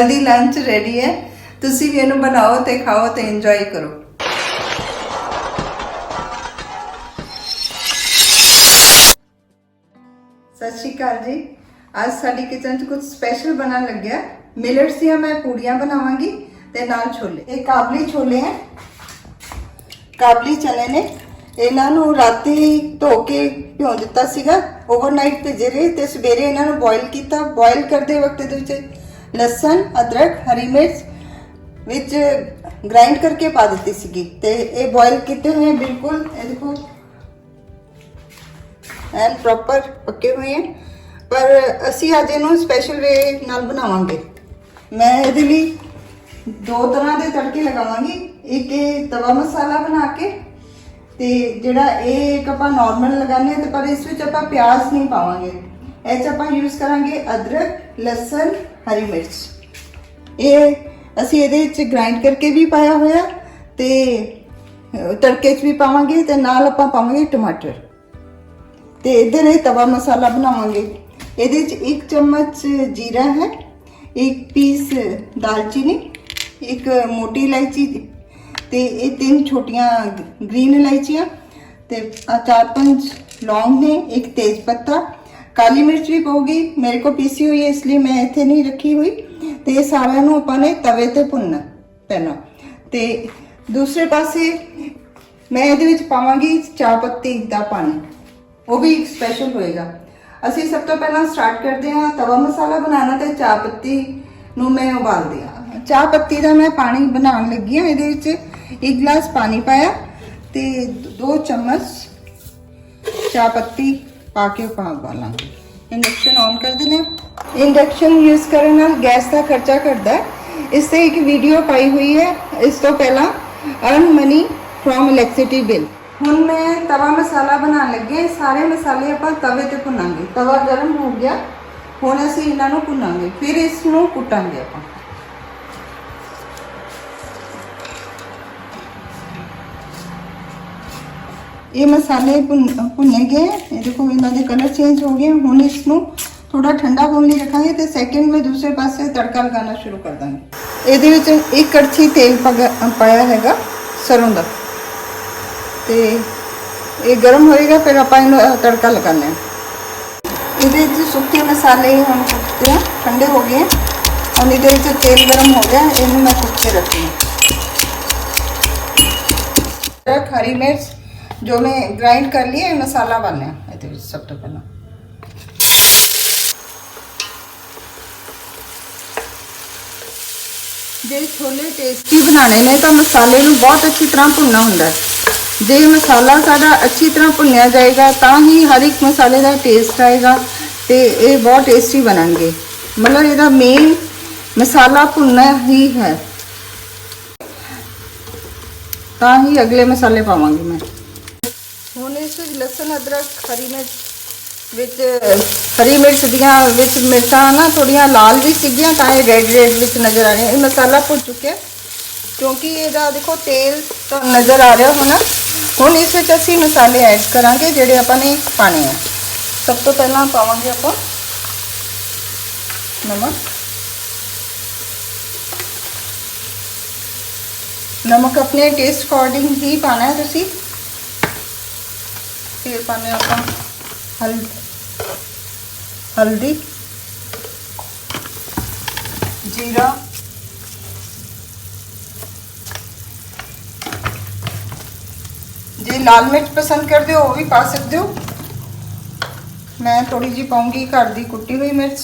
Healthy lunch ready है। तुसी भी इन्हू बनाओ तो खाओ तो इंजॉय करो। सत श्री अकाल जी। आज साडी किचन च कुछ स्पेशल बनन लग्या। मिलेट्स दी मैं पूड़ियां बनावांगी ते नाल छोले। ये काबली छोले हैं, काबली चने ने। इन्हां नू राती धो के भिओ दिता सीगा, ओवरनाइट भिजे रहे ते सवेरे इन्हां नू बॉयल किया। बॉयल करते वक्त इहदे विच लसन, अदरक, हरी मिर्च विच ग्राइंड करके पा दी सीगी ते ये बॉयल किए हुए हैं बिल्कुल। ये देखो एंड प्रॉपर पके हुए हैं। पर असी अज इहनू स्पैशल वे नाल बनावांगे। मैं इहदे लई दो तरह के तड़के लगावांगी। एक तवा मसाला बना के ते जिहड़ा एक आपां नॉर्मल लगाने ते पर इस विच आपां प्याज नहीं पावांगे। इह च आपां यूज़ करांगे अदरक, लसन, हरी मिर्च। ये असी इहदे विच ग्राइंड करके भी पाया होया ते तड़के च भी पावांगे ते नाल आपां पावांगे टमाटर। ते इधर ये तवा मसाला बनावांगे। इहदे विच 1 चम्मच जीरा है, 1 पीस दालचीनी, एक मोटी इलायची ते ये 3 छोटियां ग्रीन इलायचियां ते 4-5 लौंग ने, एक तेज पत्ता, काली मिर्च भी पाऊगी। मेरे को पीसी हुई है इसलिए मैं इत्थे नहीं रखी हुई। तो ये सारा नू आपां ने तवे ते भुनना पैना। ते दूसरे पासे मैं इहदे विच पावांगी चाह पत्ती दा पानी, वो भी स्पैशल होएगा। असी सब तो पहला स्टार्ट करते हैं तवा मसाला बनाना। तो चाह पत्ती नू मैं उबाल दिया। चाह पत्ती का मैं पानी बनाने लगी हाँ। ये 1 गिलास पानी पाया तो 2 चम्मच चाह पत्ती पा के उबालांगे। इंडक्शन ऑन कर देने। इंडक्शन यूज़ करने नाल गैस का खर्चा घटता है। इससे एक वीडियो पाई हुई है इस तो पहला, earn money from electricity bill. हुण मैं तवा मसाला बनाने लगे। सारे मसाले आपां तवे ते भुनांगे। तवा गर्म हो गया, हुण असीं इन्हां नूं भुनांगे, फिर इसनूं कुटांगे आपां। ये मसाले भुने गए। ये देखो इन्हों के कलर चेंज हो गए। हुण इसनूं थोड़ा ठंडा होने लिए रखांगे तो सैकेंड में दूसरे पासे तड़का लगाना शुरू कर देंगे। ये 1 कड़छी तेल पाया हैगा सरों का, तो ये गर्म होएगा फिर आप तड़का लगाने। ये सूखे मसाले हम कुटते हैं, ठंडे हो गए और ये तेल गर्म हो गया। इन्हें मैं कुट के रखी। हरी मिर्च जो मैं ग्राइंड कर लिया मसाला बनना ये सब तो पहला। जे छोले टेस्टी बनाने ने तो मसाले नूं बहुत अच्छी तरह भुनना हुंदा है। जे मसाला साडा अच्छी तरह भुनिया जाएगा तो ही हर एक मसाले का टेस्ट आएगा तो ये बहुत टेस्टी बननगे। मतलब इसका मेन मसाला भुनना ही है, तो ही अगले मसाले पावांगी मैं। हुण इस लसन, अदरक, हरी मिर्च विच हरी मिर्च दियां विच मिर्चां ना थोड़ियां लाल भी सीगियां तां ये रेड विच नज़र आ रही है। मसाला भुन चुके क्योंकि इसका देखो तेल तो नज़र आ रहा होना। हुण इस विच असीं मसाले ऐड करांगे जिहड़े आपां ने पाने हैं। सब तो पहला पावांगे आपां नमक। नमक अपने टेस्ट अकॉर्डिंग ही पाना है तुसीं। फिर पाने आपां हल्दी, जीरा, जे लाल मिर्च पसंद करते हो वो भी पा सकते हो। मैं थोड़ी जी पाऊंगी घर की कुटी हुई मिर्च।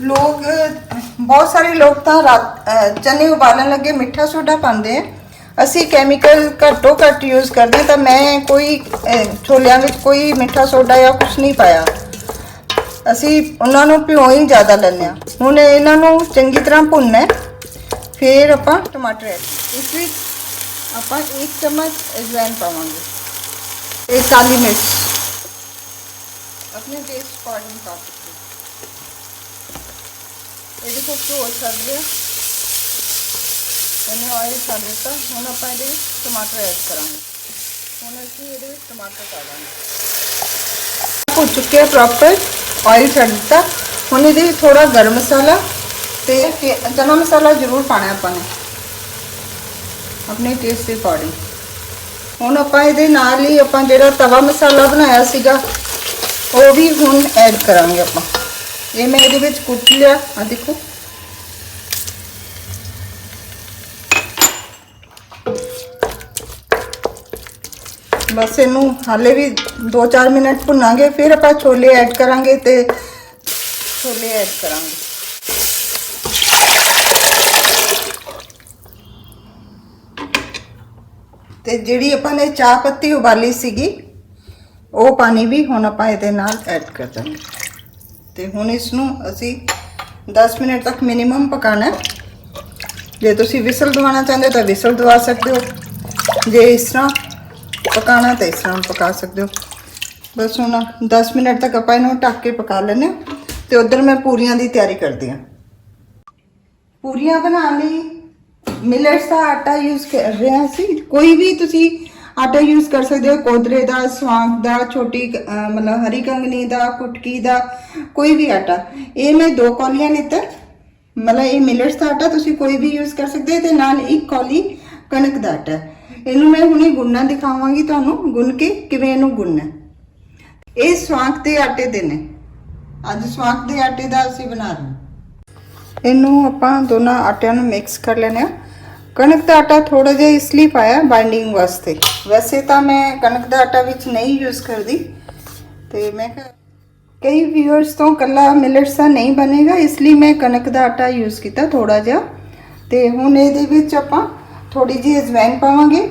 लोग बहुत सारे लोग तो चने उबालन लगे मिठा सोडा पाते हैं। असी कैमिकल घट्टो घट यूज़ करते हैं। तो मैं कोई छोलियां में कोई मिठा सोडा या कुछ नहीं पाया। असी उन्होंने भिओ ही ज़्यादा लेने। हुण इन्हों चंगी तरह भुनना है। फिर आपां टमाटर ऐड इस विच आपां 1 चम्मच अजवैन पावांगे। एक काली मिर्च अपने टेस्ट अकॉर्डिंग पा सकते। ये देखो घ्यो छड़ रहा, मैंने ऑयल छड़ दिता। हुण आपां इहदे विच टमाटर ऐड करांगे। हुण असीं इहदे विच टमाटर पा देंगे। हो चुके हैं प्रॉपर, ऑयल छड़ दिता। हुण इहदे थोड़ा गर्म मसाला ते चना मसाला जरूर पाना आपां ने अपने टेस्ट के अकॉर्डिंग। हुण आपां इहदे नाल ही आपां जिहड़ा तवा मसाला बनाया सीगा वो भी हुण ऐड करांगे आपां। ये मैं इहदे विच कुट लिया, आ देखो। बस इनू हाले भी 2-4 मिनट भुनांगे, फिर आप छोले ऐड करांगे ते छोले ऐड करांगे। ते जिहड़ी आपां ने चाह पत्ती उबाली सीगी वो पानी भी हुण आपां इहदे नाल ऐड कर देंगे। ते हुण इसनू असीं 10 मिनट तक मिनिमम पकाना है। जे तुसीं विसल दवाना चाहते हो तो विसल दवा सकते हो, जे इस तरह पकाना तो इस तरह पका सकते हो। बस हुण 10 मिनट तक आपां इहनूं ढक के पका लैने। तो उधर मैं पूरियां की तैयारी करती हाँ। पूरियां बनाने मिलेट्स का आटा यूज़ कर रहे हैं असीं। कोई भी तुसीं आटा यूज़ कर सकते हो, कोदरे का, स्वांग का, छोटी मतलब हरी कंगनी का, कुटकी का, कोई भी आटा। ये मैं 2 कौलियां लिता, मतलब ये मिलेट्स का आटा तुसीं कोई भी यूज़ कर सकते हो। ते नाल 1 कौली कणक का आटा है। इनू मैं हुणे गुनना दिखावांगी तुहानूं, गुन के किवें इनू गुनना। ये स्वांग के आटे दे ने, अज स्वांग के आटे का असीं बना रहे हैं। इनू आपां दोनों आटियां नूं मिक्स कर लेने। कणक का आटा थोड़ा जिहा इसलिए पाया बाइंडिंग वास्ते, वैसे तो मैं कणक का आटा विच नहीं यूज़ करती। तो मैं कई व्यूअर्स तो कला मिलेट्स का नहीं बनेगा, इसलिए मैं कणक का आटा यूज़ किया थोड़ा जिहा। तो हुण इहदे विच आपां थोड़ी जी अजवैन पावांगे,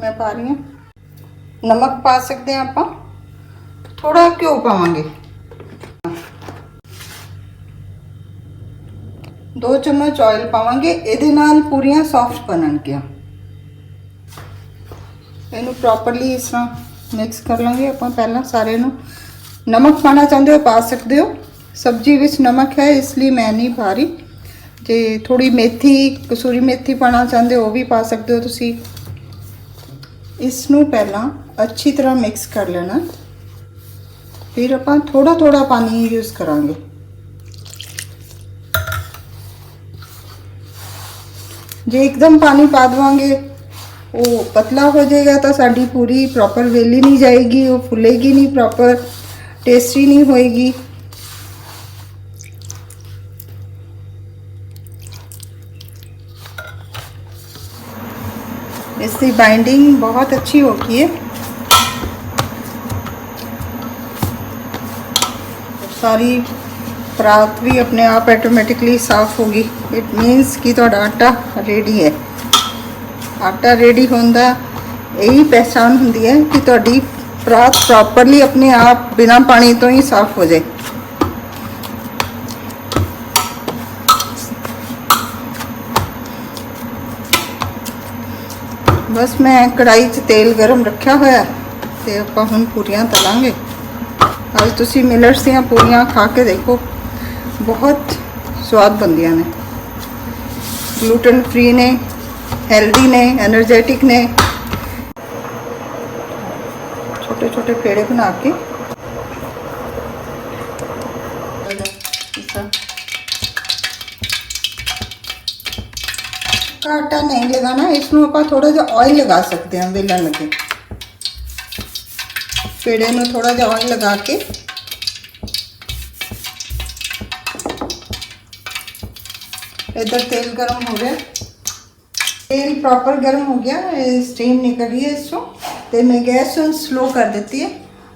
मैं पा रही हूँ। नमक पा सकते हैं आपां, थोड़ा घ्यो पावांगे, 2 चम्मच ऑयल पावांगे। इहदे नाल पूरियां सॉफ्ट बनणगियां। इहनूं प्रॉपरली इस तरह मिक्स कर लांगे आपां। पहला सारे नूं नमक पाना चाहते हो पा सकते हो, सब्जी विच नमक है इसलिए मैं नहीं पा रही। जे थोड़ी मेथी, कसूरी मेथी पाना चाहते हो वो भी पा सकते हो तुसी। इसनूं पहला अच्छी तरह मिक्स कर लेना, फिर आपां थोड़ा थोड़ा पानी यूज़ करांगे। जे एकदम पानी पा देवांगे वो पतला हो जाएगा तो साड़ी पूरी प्रॉपर वेली नहीं जाएगी, वो फुलेगी नहीं प्रॉपर, टेस्टी नहीं होएगी। इसकी बाइंडिंग बहुत अच्छी होती है, सारी परात भी अपने आप ऑटोमेटिकली साफ होगी। इट मीनस कि तुहाडा आटा रेडी है। आटा रेडी होंदा यही पहचान होंदी है कि तुहाडी परात प्रॉपरली अपने आप बिना पानी तो ही साफ हो जाए। बस मैं कढ़ाई च तेल गरम रखा होया ते आपां हुण पूरियां तलांगे। अज तुसीं मिलेट्स दीयां पूरियां खा के देखो, बहुत स्वाद बनदियां ने, ग्लूटन फ्री ने, हेल्दी ने, एनर्जेटिक ने। छोटे छोटे पेड़े बना के का आटा नहीं लगाना, इसमें आप थोड़ा जा ऑयल लगा सकते हैं बेलन लगे। पेड़े में थोड़ा जा ऑयल लगा के इधर तेल गरम हो गया, तेल प्रॉपर गरम हो गया, स्टीम निकल रही है इसको। तो मैं गैस स्लो कर देती है।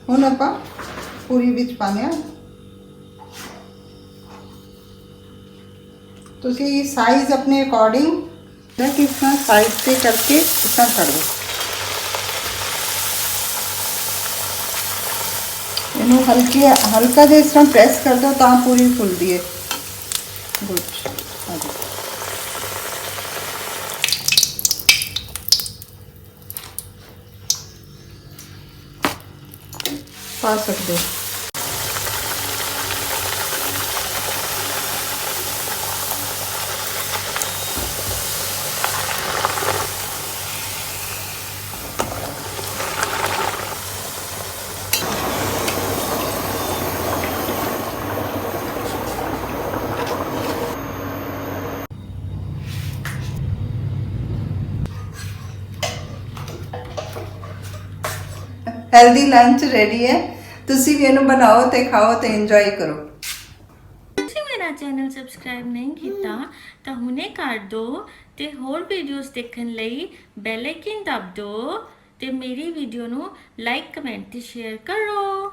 हुण आपां पूरी विच पाने तुसीं साइज अपने अकॉर्डिंग किस तरह साइड से करके इस तरह कर दो। इनू हल्का जो इस तरह प्रेस कर दो तो पूरी फुलती है। गुड, पा सकते हो। ਹੈਲਦੀ ਲੰਚ ਰੈਡੀ ਹੈ। ਤੁਸੀਂ ਵੀ ਇਹਨੂੰ ਬਣਾਓ ਤੇ ਖਾਓ ਤੇ ਇੰਜੋਏ ਕਰੋ। ਤੁਸੀਂ ਮੇਰਾ ਚੈਨਲ ਸਬਸਕ੍ਰਾਈਬ ਨਹੀਂ ਕੀਤਾ ਤਾਂ ਹੁਣੇ ਕਰ ਦਿਓ ਤੇ ਹੋਰ ਵੀਡੀਓਜ਼ ਦੇਖਣ ਲਈ ਬੈਲ ਆਈਕਨ ਦਬ ਦਿਓ ਤੇ ਮੇਰੀ ਵੀਡੀਓ ਨੂੰ ਲਾਈਕ ਕਮੈਂਟ ਤੇ ਸ਼ੇਅਰ ਕਰੋ।